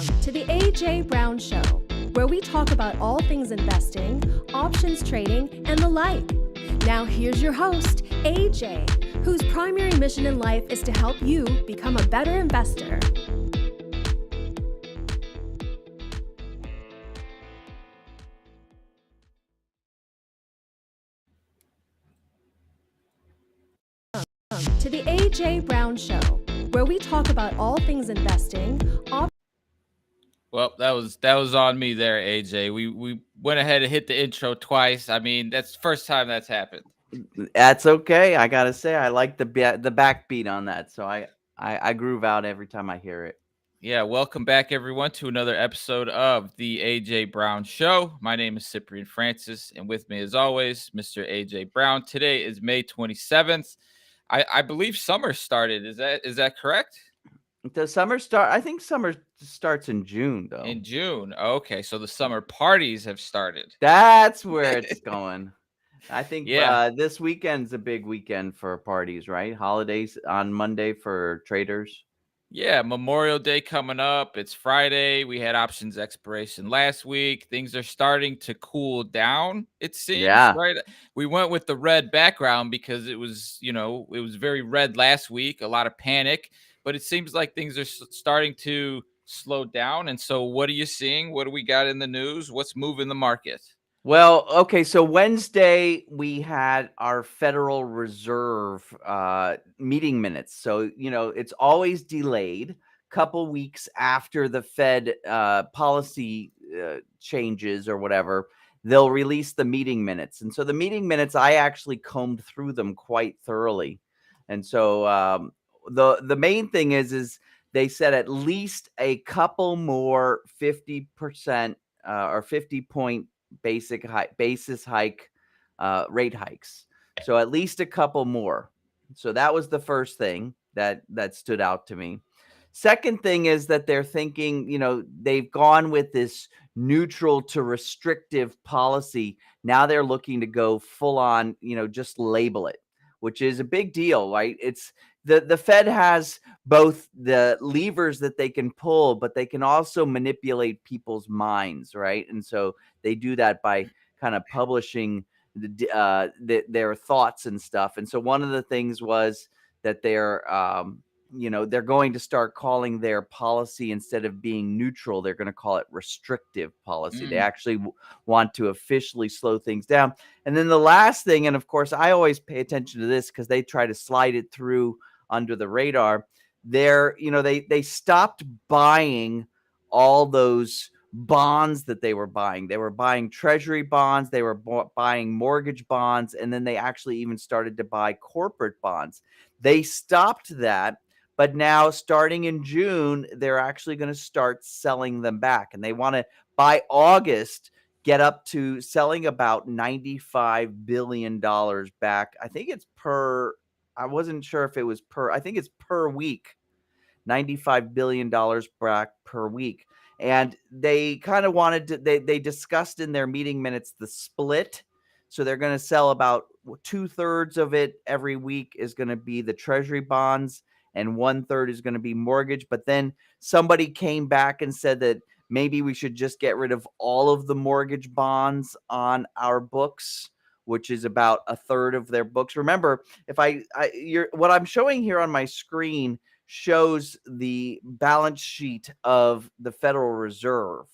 to the AJ Brown Show, where we talk about all things investing, options trading, and the like. Now here's your host, AJ, whose primary mission in life is to help you become a better investor. To the AJ Brown Show, where we talk about all things investing. Well, that was on me there, AJ. We went ahead and hit the intro twice. I mean, that's the first time that's happened. That's okay. I gotta say, I like the backbeat on that, so I groove out every time I hear it. Yeah, welcome back everyone to another episode of the AJ Brown Show. My name is Cyprian Francis, and with me as always, Mr. AJ Brown. Today is May 27th. I believe summer started. Is that correct? The summer start. I think summer starts in June, though. In June. Okay, so the summer parties have started. That's where it's going. I think Yeah. this weekend's a big weekend for parties, right? Holidays on Monday for traders. Yeah, Memorial Day coming up. It's Friday. We had options expiration last week. Things are starting to cool down, it seems, Yeah. right? We went with the red background because it was very red last week, a lot of panic, but it seems like things are starting to slow down. And so what are you seeing? What do we got in the news? What's moving the market? Well, okay, so Wednesday we had our Federal Reserve meeting minutes. So, it's always delayed couple weeks after the Fed policy changes or whatever. They'll release the meeting minutes. And so the meeting minutes, I actually combed through them quite thoroughly. And so the main thing is they said at least a couple more 50% or 50-point basis hike rate hikes. So at least a couple more. So that was the first thing that stood out to me. Second thing is that they're thinking, they've gone with this neutral to restrictive policy. Now they're looking to go full on, just label it, which is a big deal, right? It's the Fed has both the levers that they can pull, but they can also manipulate people's minds, right? And so they do that by kind of publishing their thoughts and stuff. And so one of the things was that they're going to start calling their policy, instead of being neutral, they're going to call it restrictive policy. They actually want to officially slow things down. And then the last thing, and of course, I always pay attention to this because they try to slide it through under the radar. They stopped buying all those bonds that they were buying. They were buying treasury bonds, they were buying mortgage bonds, and then they actually even started to buy corporate bonds. They stopped that, but now starting in June, they're actually going to start selling them back. And they want to, by August, get up to selling about $95 billion back. I think it's I wasn't sure if it was I think it's per week, $95 billion back per week. And they kind of wanted to, they discussed in their meeting minutes the split. So they're going to sell about 2/3 of it every week is going to be the treasury bonds, and 1/3 is going to be mortgage. But then somebody came back and said that maybe we should just get rid of all of the mortgage bonds on our books, which is about 1/3 of their books. Remember, if what I'm showing here on my screen shows the balance sheet of the Federal Reserve.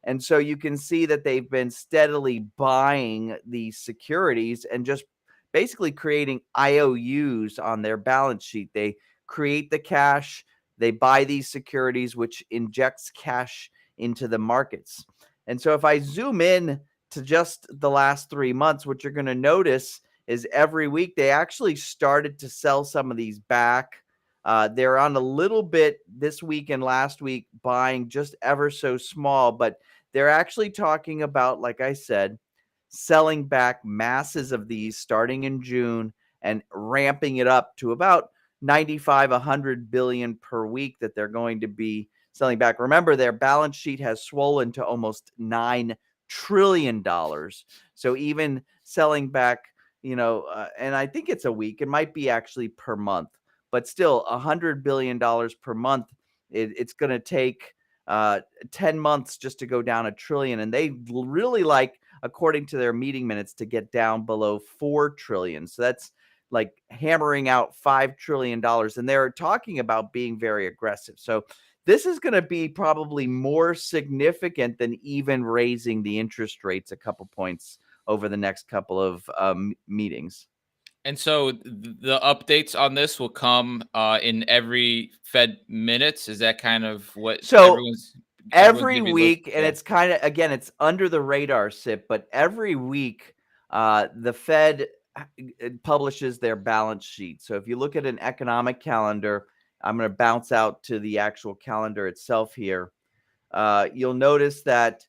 And so you can see that they've been steadily buying these securities and just basically creating IOUs on their balance sheet. They create the cash, they buy these securities, which injects cash into the markets. And so if I zoom in to just the last 3 months, what you're going to notice is every week they actually started to sell some of these back. They're on a little bit this week and last week, buying just ever so small, but they're actually talking about, like I said, selling back masses of these starting in June and ramping it up to about 95, 100 billion per week that they're going to be selling back. Remember, their balance sheet has swollen to almost $9 trillion. So even selling back, and I think it's a week, it might be actually per month, but still $100 billion per month. It's going to take 10 months just to go down $1 trillion. And they really like, according to their meeting minutes, to get down below $4 trillion. So that's like hammering out $5 trillion. And they're talking about being very aggressive. So this is going to be probably more significant than even raising the interest rates a couple points over the next couple of meetings. And so the updates on this will come in every Fed minutes. Is that kind of what everyone's every gonna be week, and yeah. it's kind of, again, it's under the radar, SIP, but every week the Fed publishes their balance sheet. So if you look at an economic calendar, I'm going to bounce out to the actual calendar itself here. You'll notice that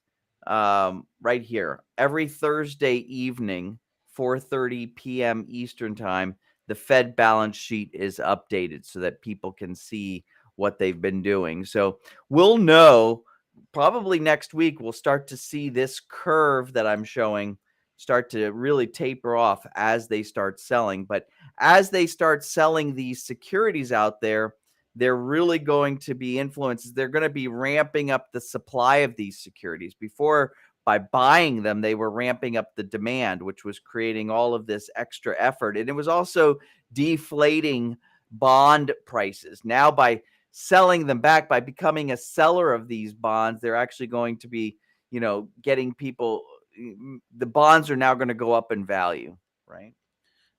right here, every Thursday evening, 4:30 p.m. Eastern time, the Fed balance sheet is updated so that people can see what they've been doing. So we'll know probably next week, we'll start to see this curve that I'm showing start to really taper off as they start selling. But as they start selling these securities out there, they're really going to be influenced. They're going to be ramping up the supply of these securities. Before, by buying them, they were ramping up the demand, which was creating all of this extra effort. And it was also deflating bond prices. Now, by selling them back, by becoming a seller of these bonds, they're actually going to be, getting people, the bonds are now going to go up in value, right?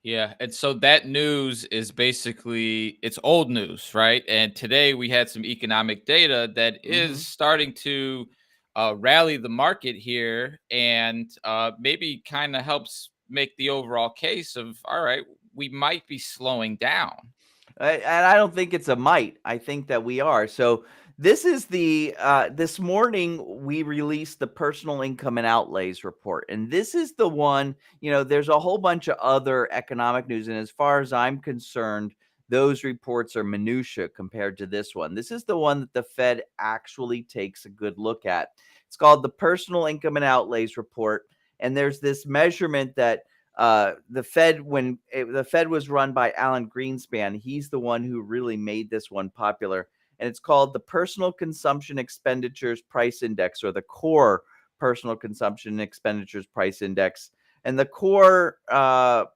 Yeah, and so that news is basically it's old news, right? And today we had some economic data that is starting to rally the market here, and maybe kind of helps make the overall case of all right, we might be slowing down. And I don't think it's a might. I think that we are. So this is this morning we released the personal income and outlays report. And this is the one, there's a whole bunch of other economic news. And as far as I'm concerned, those reports are minutia compared to this one. This is the one that the Fed actually takes a good look at. It's called the personal income and outlays report. And there's this measurement that the Fed, the Fed was run by Alan Greenspan, he's the one who really made this one popular. And it's called the Personal Consumption Expenditures Price Index, or the Core Personal Consumption Expenditures Price Index. And the Core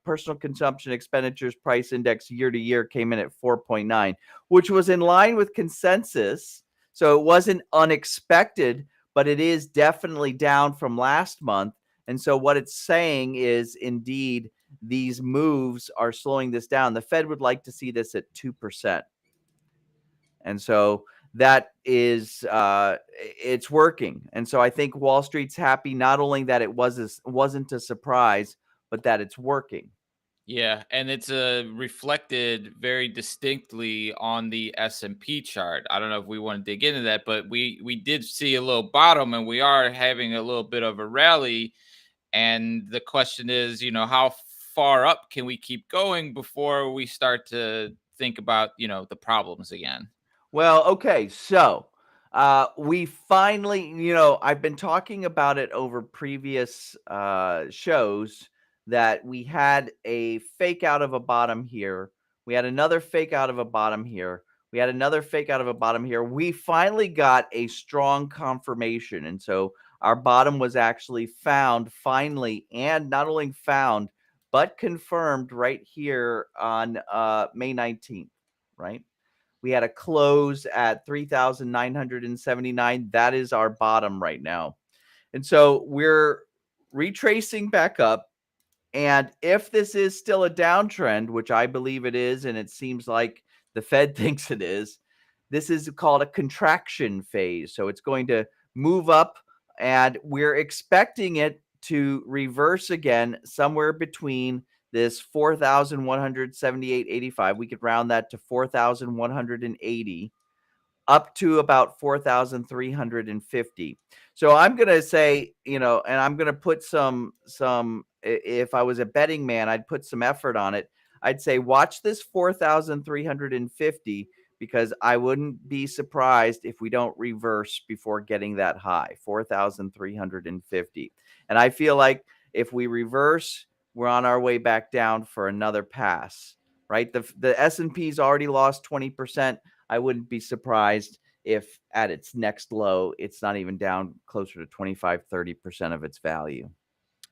Personal Consumption Expenditures Price Index year to year came in at 4.9, which was in line with consensus. So it wasn't unexpected, but it is definitely down from last month. And so what it's saying is, indeed, these moves are slowing this down. The Fed would like to see this at 2%. And so that is, it's working. And so I think Wall Street's happy, not only that it wasn't a surprise, but that it's working. Yeah, and it's reflected very distinctly on the S&P chart. I don't know if we want to dig into that, but we did see a little bottom, and we are having a little bit of a rally. And the question is, how far up can we keep going before we start to think about, the problems again? Well, okay, so we finally, I've been talking about it over previous shows that we had a fake out of a bottom here. We had another fake out of a bottom here. We had another fake out of a bottom here. We finally got a strong confirmation. And so our bottom was actually found finally, and not only found, but confirmed right here on May 19th, right? We had a close at 3,979. That is our bottom right now. And so we're retracing back up. And if this is still a downtrend, which I believe it is, and it seems like the Fed thinks it is, this is called a contraction phase. So it's going to move up, and we're expecting it to reverse again somewhere between this 4,178.85. We could round that to 4,180, up to about 4,350. So I'm going to say, and I'm going to put some, if I was a betting man, I'd put some effort on it. I'd say watch this 4,350, because I wouldn't be surprised if we don't reverse before getting that high, 4,350. And I feel like if we reverse, we're on our way back down for another pass, right? The S&P's already lost 20%. I wouldn't be surprised if at its next low, it's not even down closer to 25-30% of its value.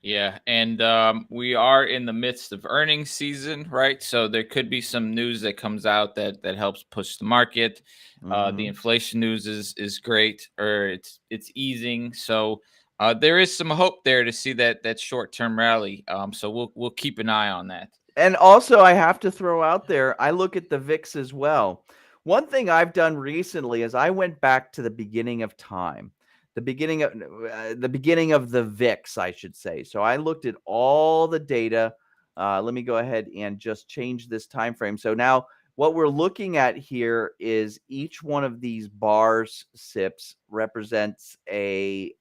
Yeah, and we are in the midst of earnings season, right? So there could be some news that comes out that helps push the market. The inflation news is great, or it's easing. So there is some hope there to see that short term rally. So we'll keep an eye on that. And also, I have to throw out there, I look at the VIX as well. One thing I've done recently is I went back to the beginning of time, the beginning of the VIX, I should say. So I looked at all the data. Let me go ahead and just change this time frame. So now what we're looking at here is each one of these bars, SIPs, represents a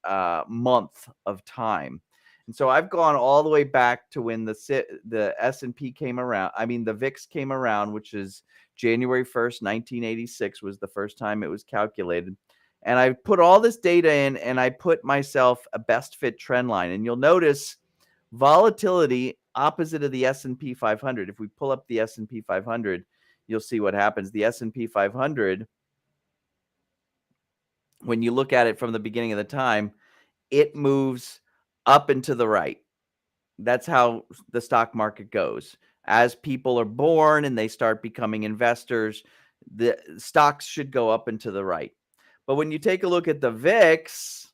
month of time. And so I've gone all the way back to when the S&P came around. I mean, the VIX came around, which is January 1st, 1986 was the first time it was calculated. And I put all this data in, and I put myself a best fit trend line. And you'll notice volatility opposite of the S&P 500. If we pull up the S&P 500, you'll see what happens. The S&P 500, when you look at it from the beginning of the time, it moves up and to the right. That's how the stock market goes. As people are born and they start becoming investors, the stocks should go up and to the right. But when you take a look at the VIX,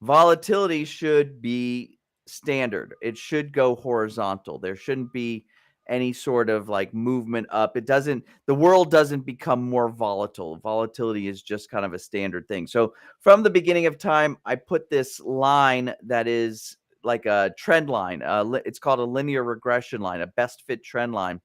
volatility should be standard. It should go horizontal. There shouldn't be any sort of like movement up. The world doesn't become more volatile. Volatility is just kind of a standard thing. So from the beginning of time, I put this line that is like a trend line. It's called a linear regression line, a best fit trend line.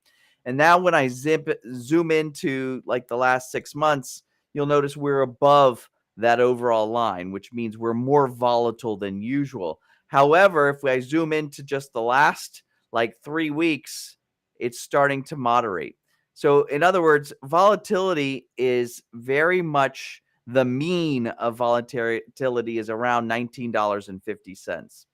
And now when I zoom into like the last 6 months, you'll notice we're above that overall line, which means we're more volatile than usual. However, if I zoom into just the last like 3 weeks, it's starting to moderate. So in other words, volatility is very much the mean of volatility is around $19.50.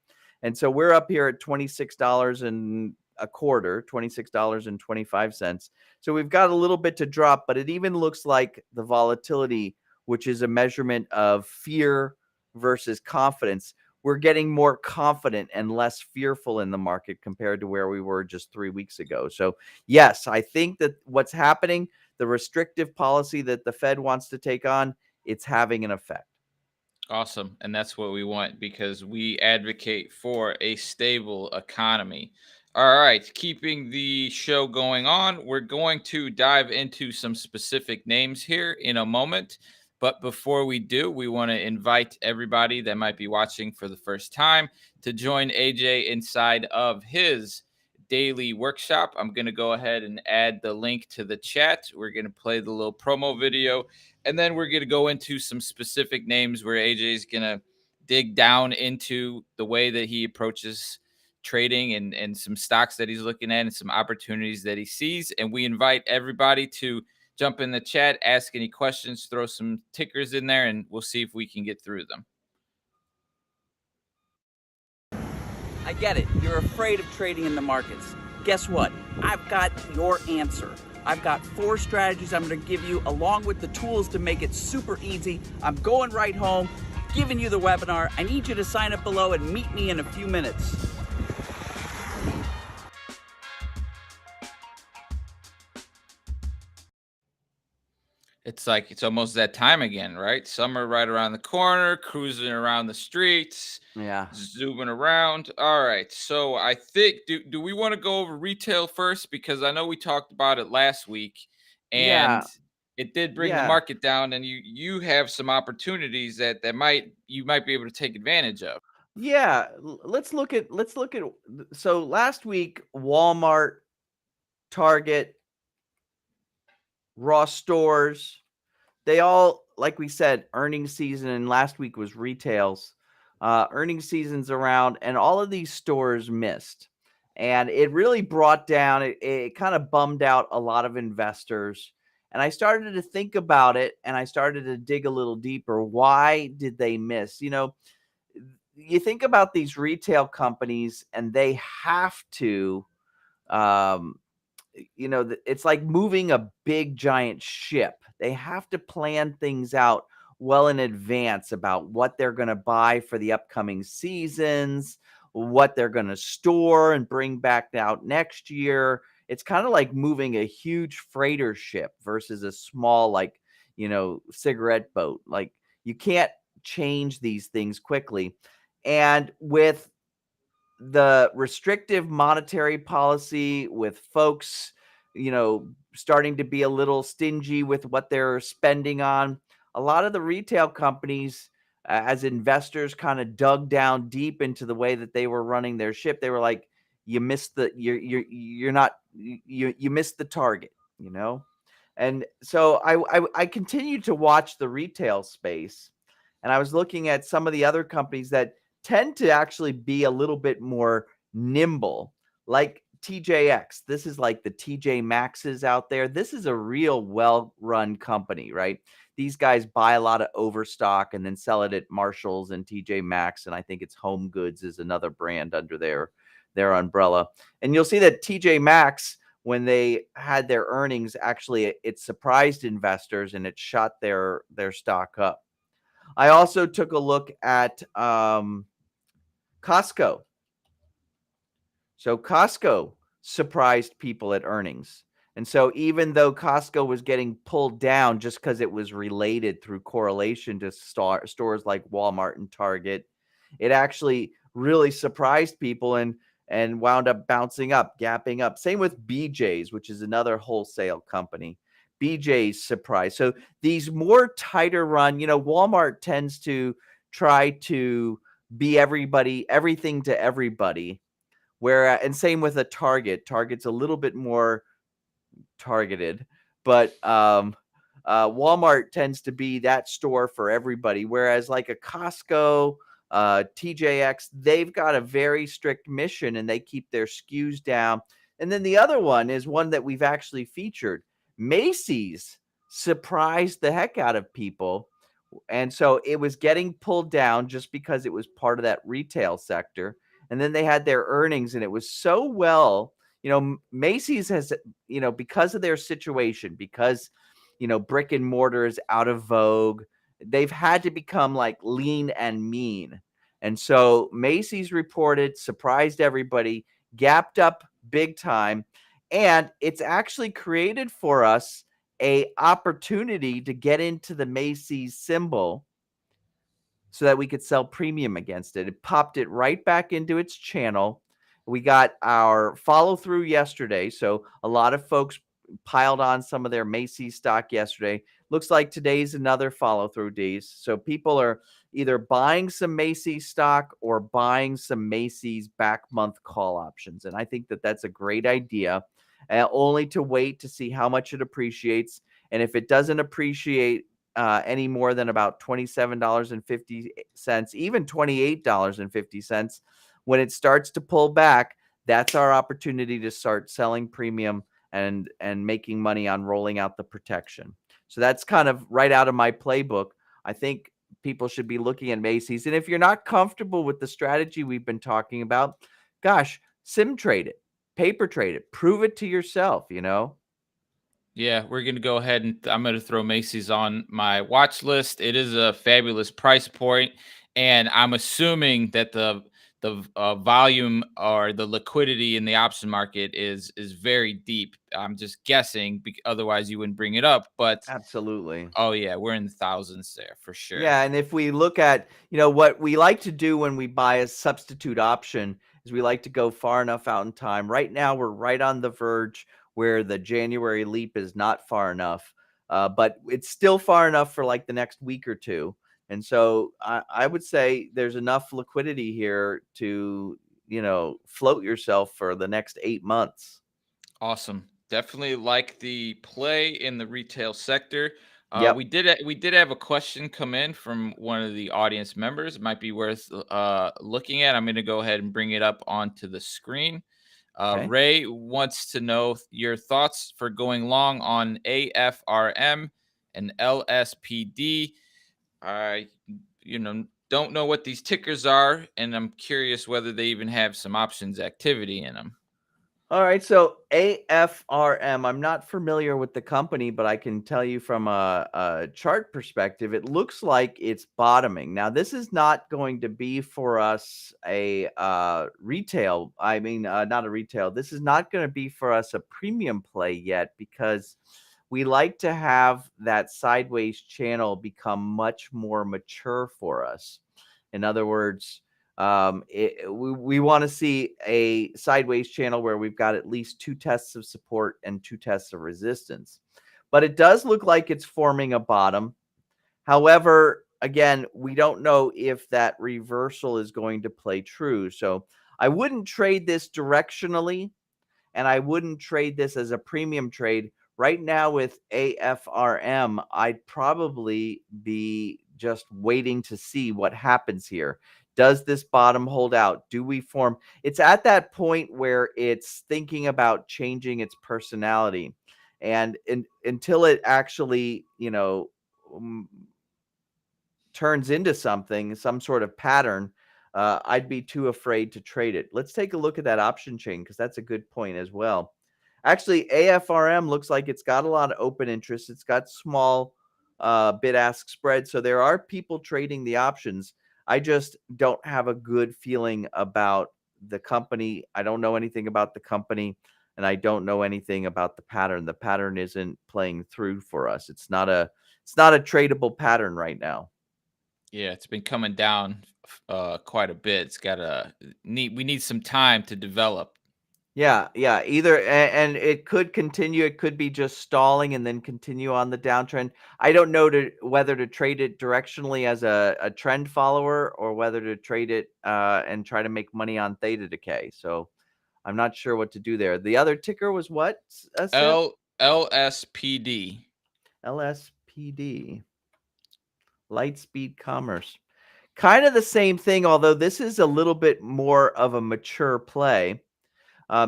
And so we're up here at $26 and a quarter, $26.25. So we've got a little bit to drop, but it even looks like the volatility, which is a measurement of fear versus confidence, we're getting more confident and less fearful in the market compared to where we were just 3 weeks ago. So yes, I think that what's happening, the restrictive policy that the Fed wants to take on, it's having an effect. Awesome. And that's what we want, because we advocate for a stable economy. All right. Keeping the show going on, we're going to dive into some specific names here in a moment. But before we do, we want to invite everybody that might be watching for the first time to join AJ inside of his daily workshop. I'm going to go ahead and add the link to the chat. We're going to play the little promo video, and then we're going to go into some specific names where AJ is going to dig down into the way that he approaches trading and some stocks that he's looking at and some opportunities that he sees. And we invite everybody to jump in the chat, ask any questions, throw some tickers in there, and we'll see if we can get through them. I get it. You're afraid of trading in the markets. Guess what? I've got your answer. I've got 4 strategies I'm going to give you along with the tools to make it super easy. I'm going right home, giving you the webinar. I need you to sign up below and meet me in a few minutes. It's like it's almost that time again, right? Summer right around the corner, cruising around the streets, zooming around. All right. So I think, do we want to go over retail first? Because I know we talked about it last week, and it did bring the market down, and you have some opportunities that you might be able to take advantage of. Yeah, let's look at so last week Walmart, Target, Ross Stores, they all, like we said, earnings season, and last week was retail's. Earnings season's around, and all of these stores missed. And it really brought down, it kind of bummed out a lot of investors. And I started to think about it, and I started to dig a little deeper. Why did they miss? You know, you think about these retail companies, and they have to it's like moving a big giant ship. They have to plan things out well in advance about what they're going to buy for the upcoming seasons, what they're going to store and bring back out next year. It's kind of like moving a huge freighter ship versus a small, like, cigarette boat. Like, you can't change these things quickly. And with the restrictive monetary policy, with folks, starting to be a little stingy with what they're spending on, a lot of the retail companies, as investors kind of dug down deep into the way that they were running their ship, they were like, you missed the you're not you missed the target, And so I continued to watch the retail space, and I was looking at some of the other companies that tend to actually be a little bit more nimble, like TJX. This is like the TJ Maxx's out there. This is a real well-run company, right? These guys buy a lot of overstock and then sell it at Marshalls and TJ Maxx, and I think it's Home Goods is another brand under their umbrella. And you'll see that TJ Maxx, when they had their earnings, actually it surprised investors and it shot their stock up. I also took a look at Costco. So Costco surprised people at earnings. And so even though Costco was getting pulled down just because it was related through correlation to stores like Walmart and Target, it actually really surprised people and wound up bouncing up, gapping up. Same with BJ's, which is another wholesale company. BJ's surprised. So these more tighter run, Walmart tends to try to be everything to everybody. And same with a Target. Target's a little bit more targeted, but Walmart tends to be that store for everybody. Whereas like a Costco, TJX, they've got a very strict mission and they keep their SKUs down. And then the other one is one that we've actually featured. Macys surprised the heck out of people. And so it was getting pulled down just because it was part of that retail sector. And then they had their earnings and it was so well, Macys has, because of their situation, because, brick and mortar is out of vogue, they've had to become like lean and mean. And so Macys reported, surprised everybody, gapped up big time. And it's actually created for us a opportunity to get into the Macys symbol so that we could sell premium against it. It popped it right back into its channel. We got our follow through yesterday. So a lot of folks piled on some of their Macys stock yesterday. Looks like today's another follow through, days. So people are either buying some Macys stock or buying some Macys back month call options. And I think that that's a great idea, only to wait to see how much it appreciates. And if it doesn't appreciate any more than about $27.50, even $28.50, when it starts to pull back, that's our opportunity to start selling premium and making money on rolling out the protection. So that's kind of right out of my playbook. I think people should be looking at Macys. And if you're not comfortable with the strategy we've been talking about, gosh, sim trade it, paper trade it, prove it to yourself, Yeah, we're going to go ahead and I'm going to throw Macys on my watch list. It is a fabulous price point, and I'm assuming that the volume or the liquidity in the option market is very deep. I'm just guessing, otherwise you wouldn't bring it up. But Absolutely. Oh yeah, we're in the thousands there for sure. Yeah, and if we look at, what we like to do when we buy a substitute option is we like to go far enough out in time. Right now, we're right on the verge where the January leap is not far enough, but it's still far enough for like the next week or two. And so I would say there's enough liquidity here to, float yourself for the next 8 months. Awesome. Definitely like the play in the retail sector. Yep. We did have a question come in from one of the audience members. It might be worth looking at. I'm going to go ahead and bring it up onto the screen. Okay. Ray wants to know your thoughts for going long on AFRM and LSPD. I don't know what these tickers are, and I'm curious whether they even have some options activity in them. All right, so AFRM, I'm not familiar with the company, but I can tell you from a chart perspective, it looks like it's bottoming. Now, this is not going to be for us a retail. Not a retail. This is not going to be for us a premium play yet because we like to have that sideways channel become much more mature for us. In other words, we want to see a sideways channel where we've got at least 2 tests of support and 2 tests of resistance. But it does look like it's forming a bottom. However, again, we don't know if that reversal is going to play true. So I wouldn't trade this directionally, and I wouldn't trade this as a premium trade. Right now with AFRM, I'd probably be just waiting to see what happens here. Does this bottom hold out? Do we form? It's at that point where it's thinking about changing its personality. And until it actually, turns into something, some sort of pattern, I'd be too afraid to trade it. Let's take a look at that option chain because that's a good point as well. Actually, AFRM looks like it's got a lot of open interest. It's got small bid-ask spread. So there are people trading the options. I just don't have a good feeling about the company. I don't know anything about the company, and I don't know anything about the pattern. The pattern isn't playing through for us. It's not a tradable pattern right now. Yeah, it's been coming down quite a bit. It's got we need some time to develop. Yeah. Either and it could continue. It could be just stalling and then continue on the downtrend. I don't know whether to trade it directionally as a trend follower or whether to trade it and try to make money on theta decay. So I'm not sure what to do there. The other ticker was what? LSPD. LSPD. Lightspeed Commerce. Kind of the same thing, although this is a little bit more of a mature play.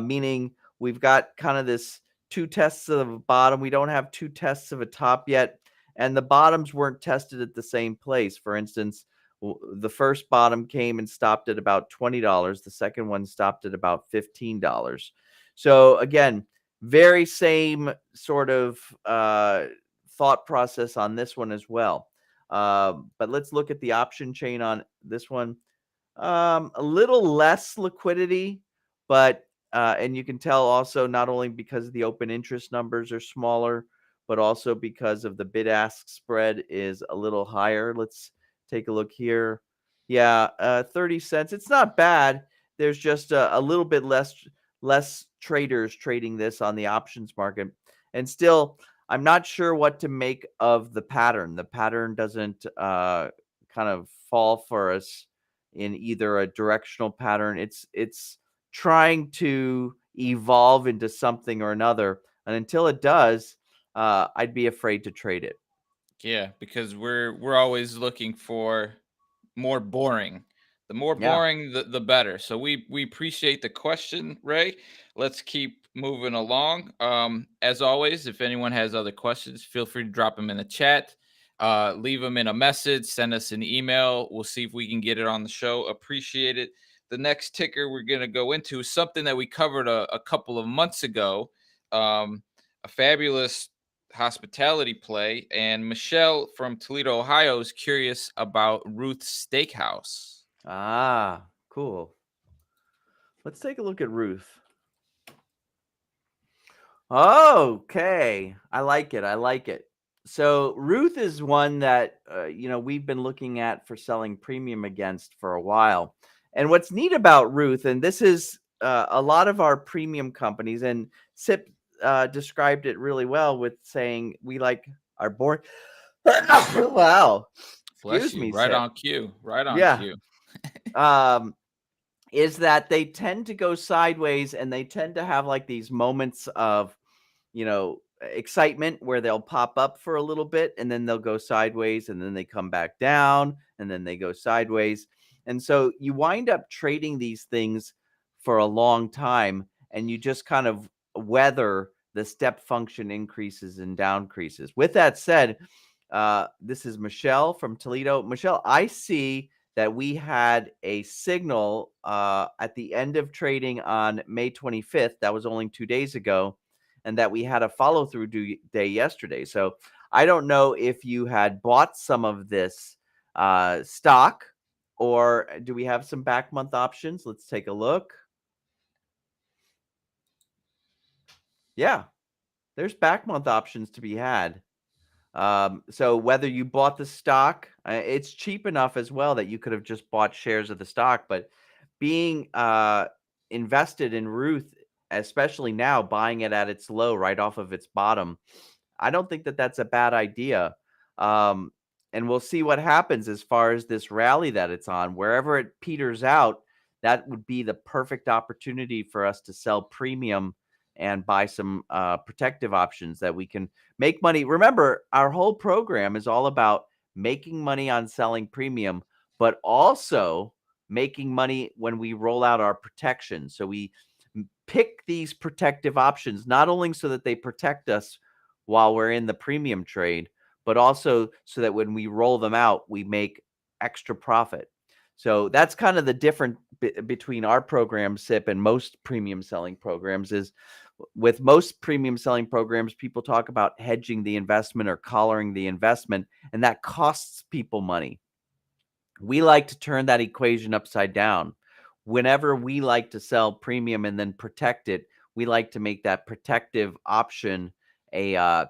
Meaning we've got kind of this 2 tests of a bottom. We don't have 2 tests of a top yet, and the bottoms weren't tested at the same place. For instance, the first bottom came and stopped at about $20. The second one stopped at about $15. So again, very same sort of thought process on this one as well. But let's look at the option chain on this one. A little less liquidity, but and you can tell also not only because the open interest numbers are smaller, but also because of the bid-ask spread is a little higher. Let's take a look here. Yeah, 30 cents. It's not bad. There's just a little bit less traders trading this on the options market. And still, I'm not sure what to make of the pattern. The pattern doesn't kind of fall for us in either a directional pattern. It's trying to evolve into something or another, and until it does, I'd be afraid to trade it. Yeah, because we're always looking for more boring. The more Yeah. boring, the better. So we appreciate the question, Ray. Let's keep moving along. As always, if anyone has other questions, feel free to drop them in the chat. Leave them in a message. Send us an email. We'll see if we can get it on the show. Appreciate it. The next ticker we're going to go into is something that we covered a couple of months ago. A fabulous hospitality play, and Michelle from Toledo, Ohio is curious about Ruth's Steakhouse. Ah, cool. Let's take a look at Ruth. Okay, I like it. So Ruth is one that we've been looking at for selling premium against for a while. And what's neat about Ruth, and this is a lot of our premium companies, and SIP described it really well with saying we like our board. Wow. Bless you. Me, right SIP. on cue. Right on cue. Is that they tend to go sideways and they tend to have like these moments of, excitement where they'll pop up for a little bit and then they'll go sideways and then they come back down and then they go sideways. And so you wind up trading these things for a long time and you just kind of weather the step function increases and downcreases. With that said, this is Michelle from Toledo. Michelle, I see that we had a signal at the end of trading on May 25th. That was only 2 days ago, and that we had a follow through day yesterday. So I don't know if you had bought some of this stock, or do we have some back month options? Let's take a look. Yeah, there's back month options to be had. So whether you bought the stock, it's cheap enough as well that you could have just bought shares of the stock. But being invested in Ruth, especially now, buying it at its low right off of its bottom, I don't think that that's a bad idea. And we'll see what happens as far as this rally that it's on. Wherever it peters out, that would be the perfect opportunity for us to sell premium and buy some protective options that we can make money. Remember, our whole program is all about making money on selling premium, but also making money when we roll out our protection. So we pick these protective options, not only so that they protect us while we're in the premium trade, but also so that when we roll them out, we make extra profit. So that's kind of the difference between our program, SIP, and most premium selling programs. Is with most premium selling programs, people talk about hedging the investment or collaring the investment, and that costs people money. We like to turn that equation upside down. Whenever we like to sell premium and then protect it, we like to make that protective option a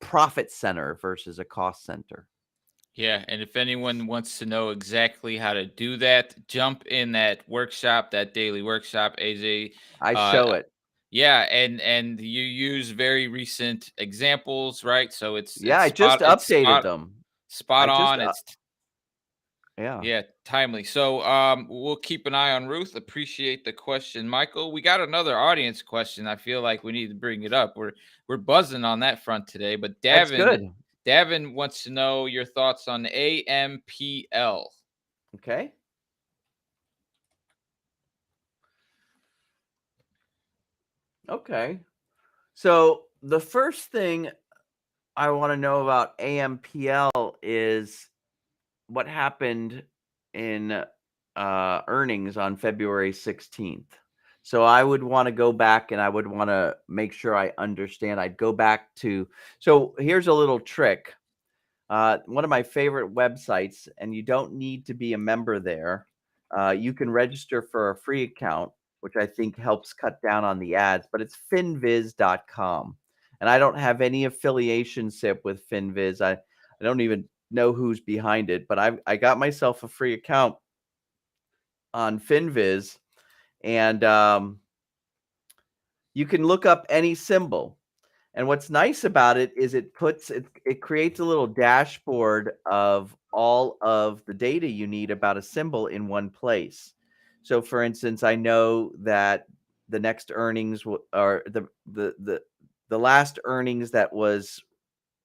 profit center versus a cost center. Yeah, and if anyone wants to know exactly how to do that, jump in that workshop, that daily workshop, AJ. I show it. Yeah, and you use very recent examples, right? So it's I just updated them. Spot on. Yeah. Yeah, timely. So we'll keep an eye on Ruth. Appreciate the question, Michael. We got another audience question. I feel like we need to bring it up. We're buzzing on that front today. But That's good. Davin wants to know your thoughts on AMPL. Okay. Okay. So the first thing I want to know about AMPL is what happened in earnings on February 16th. So I would want to go back and I would want to make sure I understand. I'd go back to, so here's a little trick. One of my favorite websites, and you don't need to be a member there. You can register for a free account, which I think helps cut down on the ads, but it's finviz.com. And I don't have any affiliation SIP with Finviz. I don't even know who's behind it, but I got myself a free account on Finviz, and you can look up any symbol. And what's nice about it is it creates a little dashboard of all of the data you need about a symbol in one place. So for instance, I know that the next earnings or the last earnings that was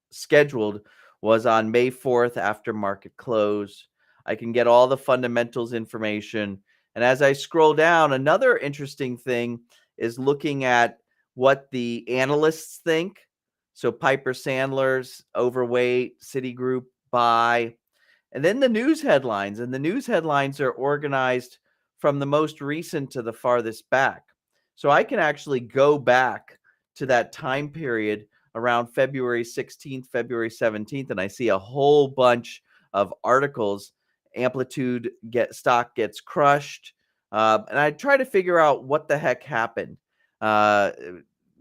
scheduled was on May 4th after market close. I can get all the fundamentals information. And as I scroll down, another interesting thing is looking at what the analysts think. So Piper Sandler's overweight, Citigroup buy, and then the news headlines. And the news headlines are organized from the most recent to the farthest back. So I can actually go back to that time period around February 16th, February 17th, and I see a whole bunch of articles. Amplitude stock gets crushed. And I try to figure out what the heck happened.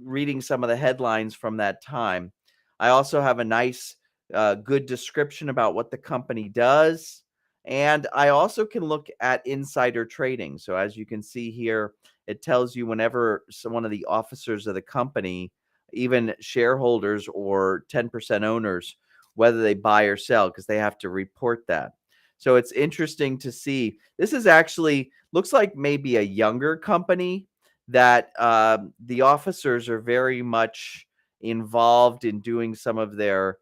Reading some of the headlines from that time. I also have a nice, good description about what the company does. And I also can look at insider trading. So as you can see here, it tells you whenever one of the officers of the company, even shareholders or 10% owners, whether they buy or sell, because they have to report that. So it's interesting to see. This is actually looks like maybe a younger company that the officers are very much involved in doing some of their,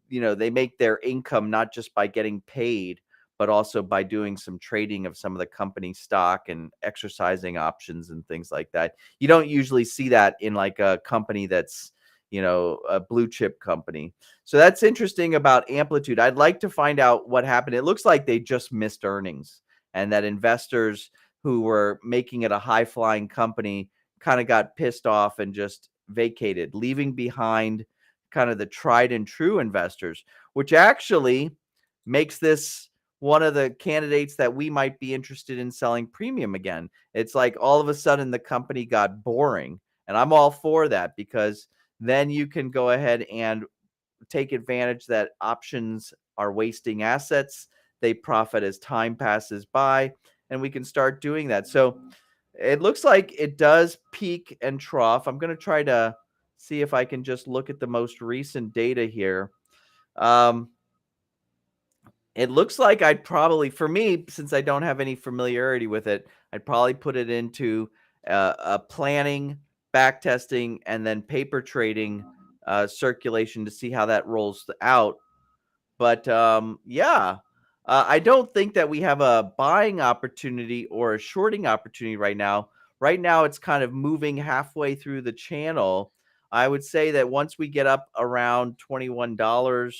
they make their income not just by getting paid, but also by doing some trading of some of the company stock and exercising options and things like that. You don't usually see that in like a company that's, a blue chip company. So that's interesting about Amplitude. I'd like to find out what happened. It looks like they just missed earnings, and that investors who were making it a high flying company kind of got pissed off and just vacated, leaving behind kind of the tried and true investors, which actually makes this one of the candidates that we might be interested in selling premium again. It's like all of a sudden the company got boring, and I'm all for that, because then you can go ahead and take advantage that options are wasting assets. They profit as time passes by, and we can start doing that. So it looks like it does peak and trough. I'm going to try to see if I can just look at the most recent data here. It looks like I'd probably, for me, since I don't have any familiarity with it, I'd probably put it into a planning, back testing, and then paper trading circulation to see how that rolls out. But I don't think that we have a buying opportunity or a shorting opportunity right now. Right now, it's kind of moving halfway through the channel. I would say that once we get up around $21,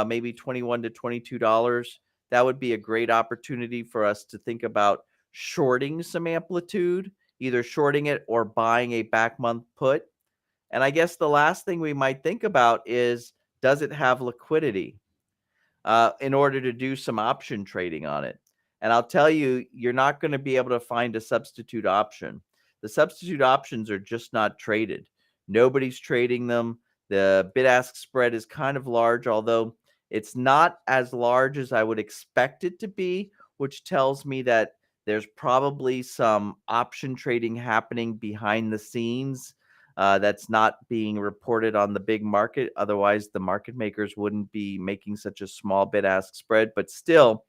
maybe $21 to $22, that would be a great opportunity for us to think about shorting some Amplitude, either shorting it or buying a back month put. And I guess the last thing we might think about is, does it have liquidity in order to do some option trading on it? And I'll tell you, you're not going to be able to find a substitute option. The substitute options are just not traded. Nobody's trading them. The bid-ask spread is kind of large, although it's not as large as I would expect it to be, which tells me that there's probably some option trading happening behind the scenes that's not being reported on the big market. Otherwise, the market makers wouldn't be making such a small bid-ask spread. But still,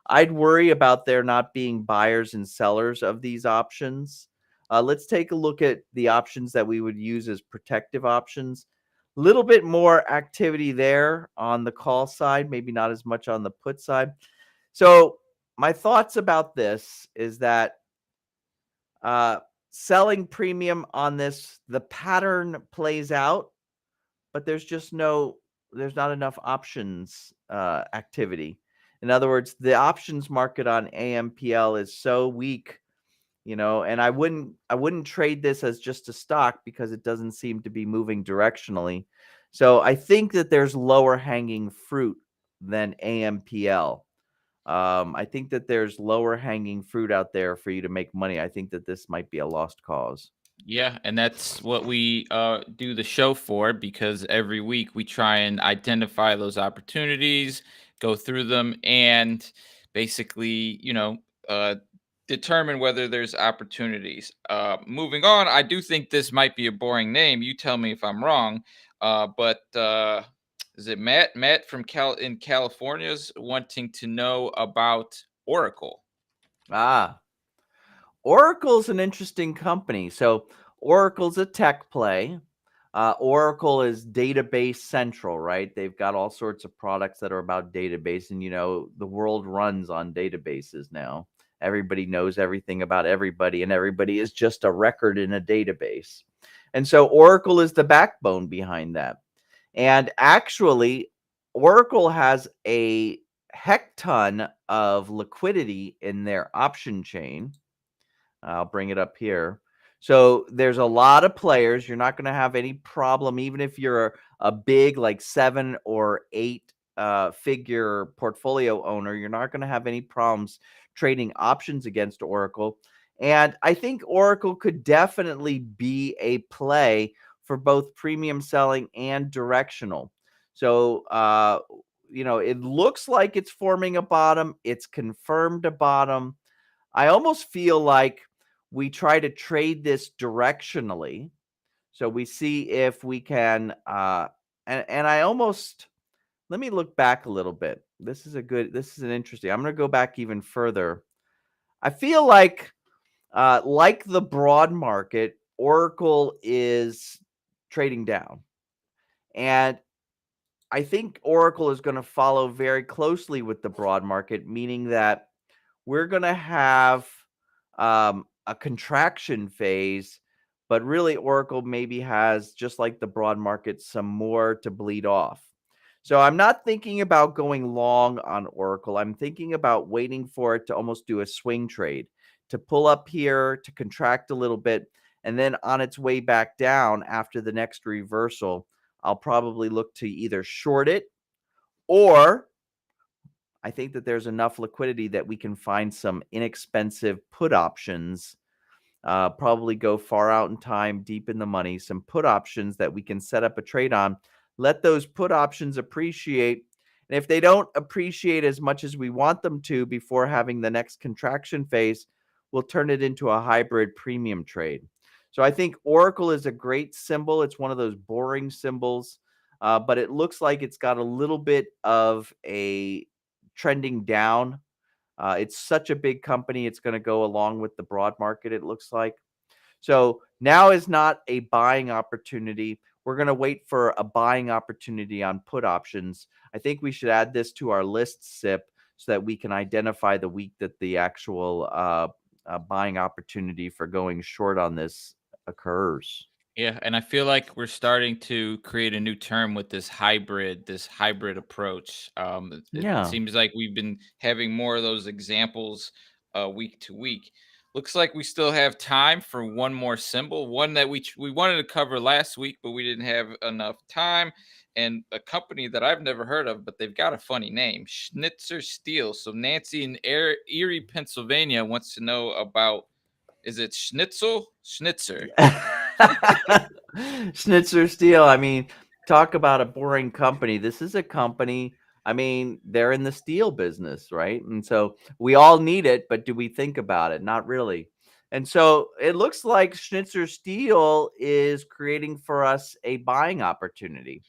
I'd worry about there not being buyers and sellers of these options. Let's take a look at the options that we would use as protective options. A little bit more activity there on the call side, maybe not as much on the put side. So my thoughts about this is that selling premium on this, the pattern plays out, but there's not enough options activity. In other words, the options market on AMPL is so weak, and I wouldn't trade this as just a stock because it doesn't seem to be moving directionally. So I think that there's lower hanging fruit than AMPL. I think that there's lower hanging fruit out there for you to make money. I think that this might be a lost cause. Yeah, and that's what we do the show for, because every week we try and identify those opportunities, go through them, and basically, determine whether there's opportunities. Moving on, I do think this might be a boring name. You tell me if I'm wrong. But is it Matt? Matt from California is wanting to know about Oracle. Oracle's an interesting company. So Oracle's a tech play. Oracle is database central, right? They've got all sorts of products that are about database, and the world runs on databases now. Everybody knows everything about everybody, and everybody is just a record in a database. And so Oracle is the backbone behind that. And actually, Oracle has a heck ton of liquidity in their option chain. I'll bring it up here. So there's a lot of players. You're not going to have any problem, even if you're a big, like 7 or 8 figure portfolio owner. You're not going to have any problems trading options against Oracle. And I think Oracle could definitely be a play for both premium selling and directional. So, it looks like it's forming a bottom. It's confirmed a bottom. I almost feel like we try to trade this directionally. So we see if we can, and I almost, let me look back a little bit. This is an interesting, I'm going to go back even further. I feel like the broad market, Oracle is trading down. And I think Oracle is going to follow very closely with the broad market, meaning that we're going to have a contraction phase, but really Oracle maybe has, just like the broad market, some more to bleed off. So I'm not thinking about going long on Oracle. I'm thinking about waiting for it to almost do a swing trade, to pull up here, to contract a little bit, and then on its way back down after the next reversal, I'll probably look to either short it, or I think that there's enough liquidity that we can find some inexpensive put options, probably go far out in time, deep in the money, some put options that we can set up a trade on, let those put options appreciate. And if they don't appreciate as much as we want them to before having the next contraction phase, we'll turn it into a hybrid premium trade. So I think Oracle is a great symbol. It's one of those boring symbols, but it looks like it's got a little bit of a trending down. It's such a big company. It's going to go along with the broad market, it looks like. So now is not a buying opportunity. We're going to wait for a buying opportunity on put options. I think we should add this to our list, SIP, so that we can identify the week that the actual buying opportunity for going short on this occurs. Yeah, and I feel like we're starting to create a new term with this hybrid approach. It Yeah. seems like we've been having more of those examples week to week. Looks like we still have time for one more symbol, one that we wanted to cover last week, but we didn't have enough time. And a company that I've never heard of, but they've got a funny name, Schnitzer Steel. So Nancy in Erie, Pennsylvania, wants to know about, is it Schnitzer? Schnitzer Steel. I mean, talk about a boring company. This is a company, I mean, they're in the steel business, right? And so we all need it, but do we think about it? Not really. And so it looks like Schnitzer Steel is creating for us a buying opportunity.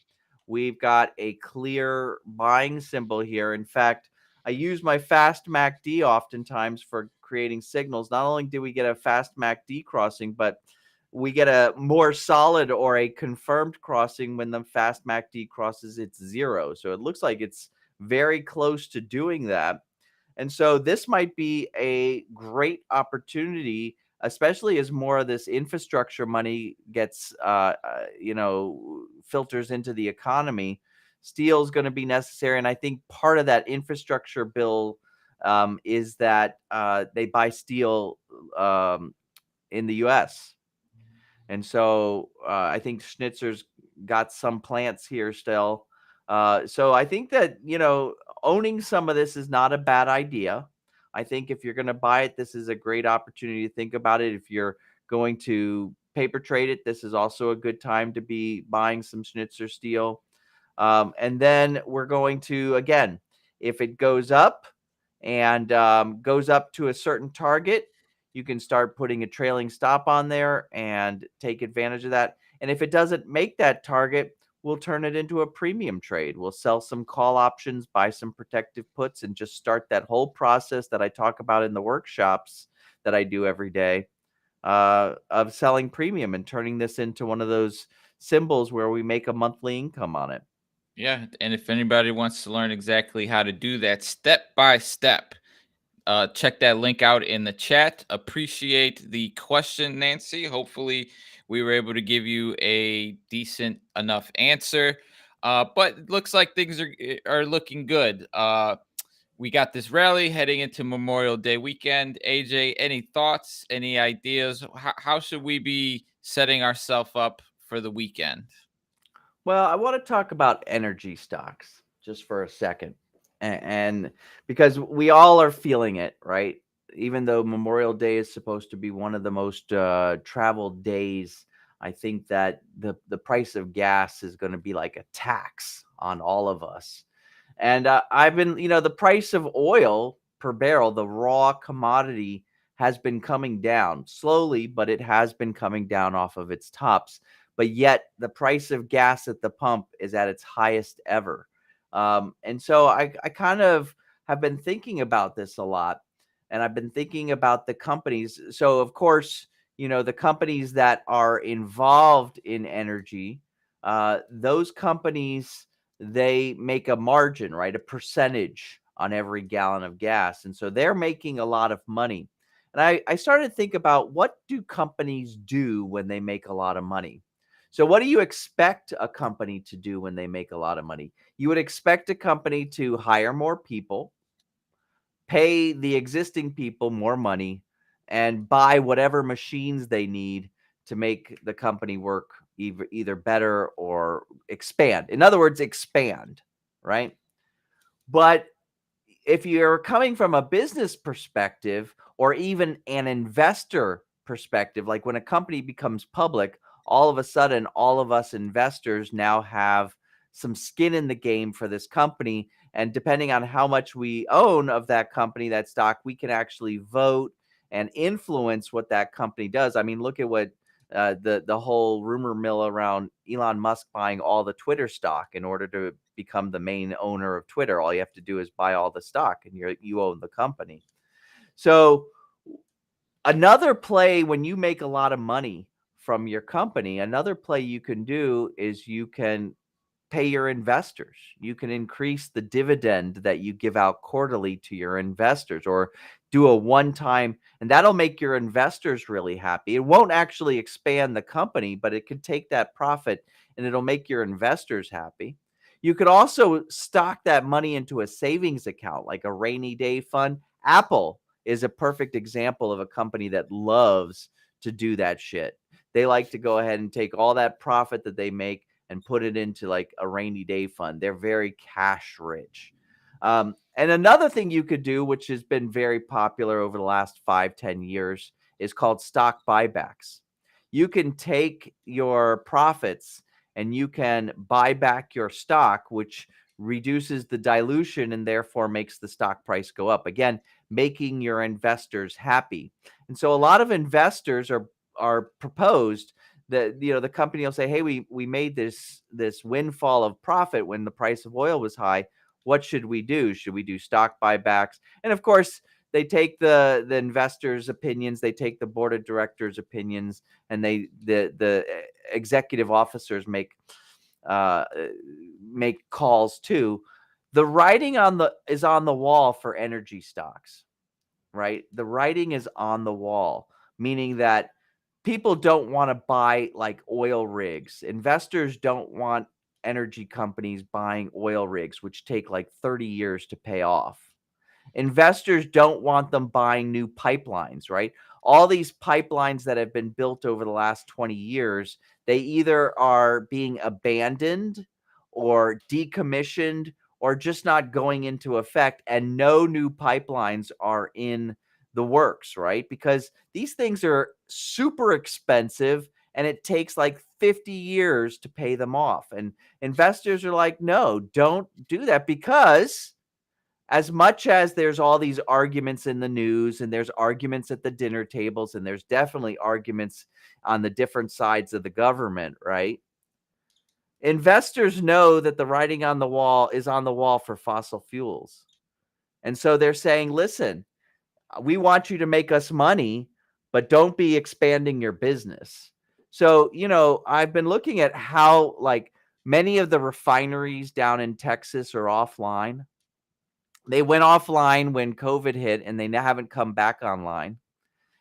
We've got a clear buying symbol here. In fact, I use my fast MACD oftentimes for creating signals. Not only do we get a fast MACD crossing, but we get a more solid or a confirmed crossing when the fast MACD crosses its zero. So it looks like it's very close to doing that. And so this might be a great opportunity, especially as more of this infrastructure money gets, filters into the economy. Steel is going to be necessary. And I think part of that infrastructure bill is that they buy steel in the U.S. And so I think Schnitzer's got some plants here still. So I think that, owning some of this is not a bad idea. I think if you're going to buy it, this is a great opportunity to think about it. If you're going to paper trade it, this is also a good time to be buying some Schnitzer steel. And then we're going to, again, if it goes up and goes up to a certain target, you can start putting a trailing stop on there and take advantage of that. And if it doesn't make that target, we'll turn it into a premium trade. We'll sell some call options, buy some protective puts, and just start that whole process that I talk about in the workshops that I do every day of selling premium and turning this into one of those symbols where we make a monthly income on it. Yeah, and if anybody wants to learn exactly how to do that step by step, check that link out in the chat. Appreciate the question, Nancy. Hopefully, we were able to give you a decent enough answer. But it looks like things are looking good. We got this rally heading into Memorial Day weekend. AJ, any thoughts, any ideas? How should we be setting ourselves up for the weekend? Well, I want to talk about energy stocks just for a second. And because we all are feeling it, right? Even though Memorial Day is supposed to be one of the most traveled days, I think that the price of gas is going to be like a tax on all of us. And I've been, the price of oil per barrel, the raw commodity, has been coming down slowly, but it has been coming down off of its tops. But yet the price of gas at the pump is at its highest ever. And so I kind of have been thinking about this a lot. And I've been thinking about the companies. So, of course, the companies that are involved in energy, those companies, they make a margin, right? A percentage on every gallon of gas. And so they're making a lot of money. And I started to think about, what do companies do when they make a lot of money? So what do you expect a company to do when they make a lot of money? You would expect a company to hire more people, pay the existing people more money, and buy whatever machines they need to make the company work either better or expand. In other words, expand, right? But if you're coming from a business perspective or even an investor perspective, like when a company becomes public, all of a sudden, all of us investors now have some skin in the game for this company. And depending on how much we own of that company, that stock, we can actually vote and influence what that company does. I mean, look at what the whole rumor mill around Elon Musk buying all the Twitter stock in order to become the main owner of Twitter. All you have to do is buy all the stock, and you own the company. So another play, when you make a lot of money from your company, another play you can do is you can pay your investors. You can increase the dividend that you give out quarterly to your investors, or do a one-time, and that'll make your investors really happy. It won't actually expand the company, but it could take that profit and it'll make your investors happy. You could also stock that money into a savings account, like a rainy day fund. Apple is a perfect example of a company that loves to do that shit. They like to go ahead and take all that profit that they make and put it into like a rainy day fund. They're very cash rich. And another thing you could do, which has been very popular over the last 5-10 years, is called stock buybacks. You can take your profits and you can buy back your stock, which reduces the dilution and therefore makes the stock price go up. Again, making your investors happy. And so a lot of investors are proposed that, the company will say, hey, we made this windfall of profit when the price of oil was high. What should we do? Should we do stock buybacks? And of course, they take the investors' opinions, they take the board of directors' opinions, and the executive officers make calls too. The writing is on the wall for energy stocks, right? The writing is on the wall, meaning that people don't want to buy like oil rigs. Investors don't want energy companies buying oil rigs, which take like 30 years to pay off. Investors don't want them buying new pipelines, right? All these pipelines that have been built over the last 20 years, they either are being abandoned or decommissioned or just not going into effect, and no new pipelines are in the works, right? Because these things are super expensive and it takes like 50 years to pay them off. And investors are like, no, don't do that, because as much as there's all these arguments in the news and there's arguments at the dinner tables and there's definitely arguments on the different sides of the government, right? Investors know that the writing on the wall is on the wall for fossil fuels. And so they're saying, listen, we want you to make us money, but don't be expanding your business. So, I've been looking at how like many of the refineries down in Texas are offline. They went offline when COVID hit and they haven't come back online.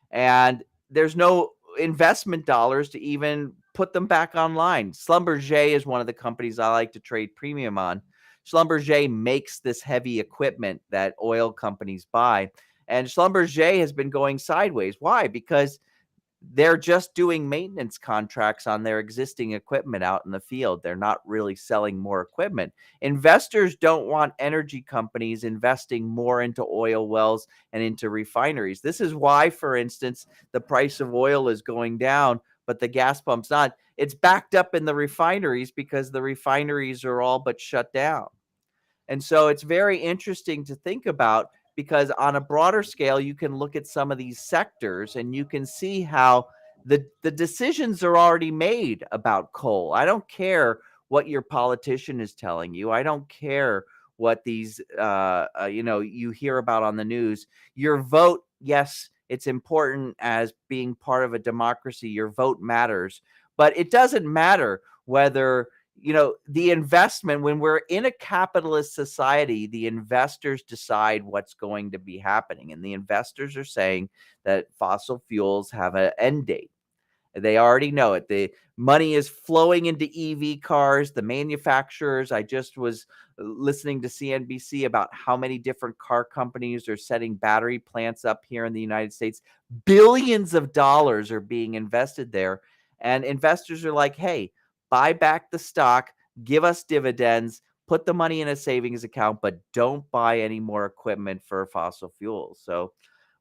And there's no investment dollars to even put them back online. Schlumberger is one of the companies I like to trade premium on. Schlumberger makes this heavy equipment that oil companies buy. And Schlumberger has been going sideways. Why? Because they're just doing maintenance contracts on their existing equipment out in the field. They're not really selling more equipment. Investors don't want energy companies investing more into oil wells and into refineries. This is why, for instance, the price of oil is going down, but the gas pump's not. It's backed up in the refineries because the refineries are all but shut down. And so it's very interesting to think about, because on a broader scale, you can look at some of these sectors and you can see how the decisions are already made about coal. I don't care what your politician is telling you. I don't care what these, you hear about on the news. Your vote, yes, it's important as being part of a democracy. Your vote matters, but it doesn't matter whether the investment, when we're in a capitalist society, the investors decide what's going to be happening. And the investors are saying that fossil fuels have an end date. They already know it. The money is flowing into EV cars. The manufacturers, I just was listening to CNBC about how many different car companies are setting battery plants up here in the United States. Billions of dollars are being invested there. And investors are like, hey, buy back the stock, give us dividends, put the money in a savings account, but don't buy any more equipment for fossil fuels. So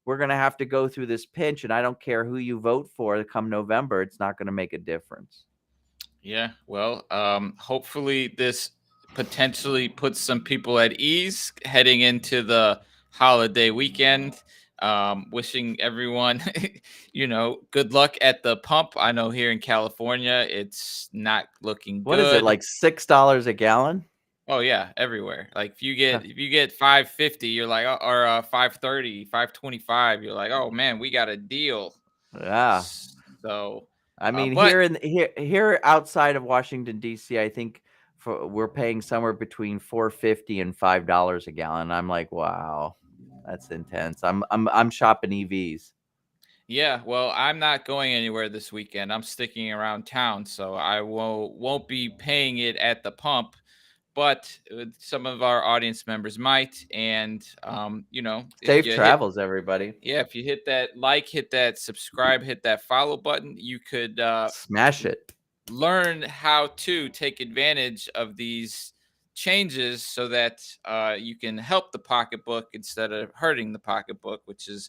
we're going to have to go through this pinch, and I don't care who you vote for come November. It's not going to make a difference. Yeah, well, hopefully this potentially puts some people at ease heading into the holiday weekend. Wishing everyone, good luck at the pump. I know here in California, it's not looking What good. is it, like $6 a gallon? Oh yeah, everywhere. Like if you get 550, you're like, or 530, 525, you're like, oh man, we got a deal. Yeah. So I mean, but here outside of Washington D.C., I think we're paying somewhere between $4.50 and $5 a gallon. I'm like, wow, that's intense. I'm shopping EVs. yeah, well, I'm not going anywhere this weekend. I'm sticking around town, so I won't be paying it at the pump. But some of our audience members might, and Safe travels, everybody. Yeah, if you hit that like, hit that subscribe, hit that follow button, you could smash it. Learn how to take advantage of these changes so that you can help the pocketbook instead of hurting the pocketbook, which is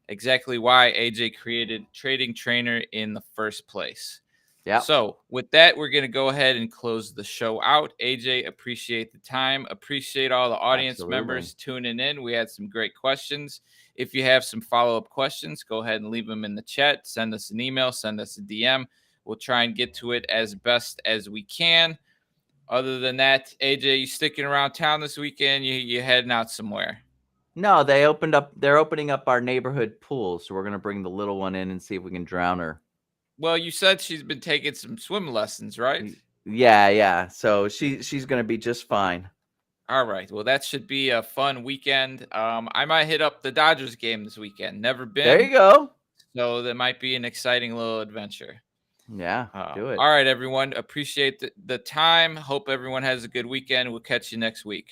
exactly why AJ created Trading Trainer in the first place. Yeah. So with that, we're going to go ahead and close the show out. AJ, appreciate the time. Appreciate all the audience members tuning in. We had some great questions. If you have some follow-up questions, go ahead and leave them in the chat. Send us an email. Send us a DM. We'll try and get to it as best as we can. Other than that, AJ, you sticking around town this weekend? You heading out somewhere? No, they're opening up our neighborhood pool, so we're going to bring the little one in and see if we can drown her. Well, you said she's been taking some swim lessons, right? Yeah. So she's going to be just fine. All right. Well, that should be a fun weekend. I might hit up the Dodgers game this weekend. Never been. There you go. So that might be an exciting little adventure. Yeah, do it. All right, everyone. Appreciate the time. Hope everyone has a good weekend. We'll catch you next week.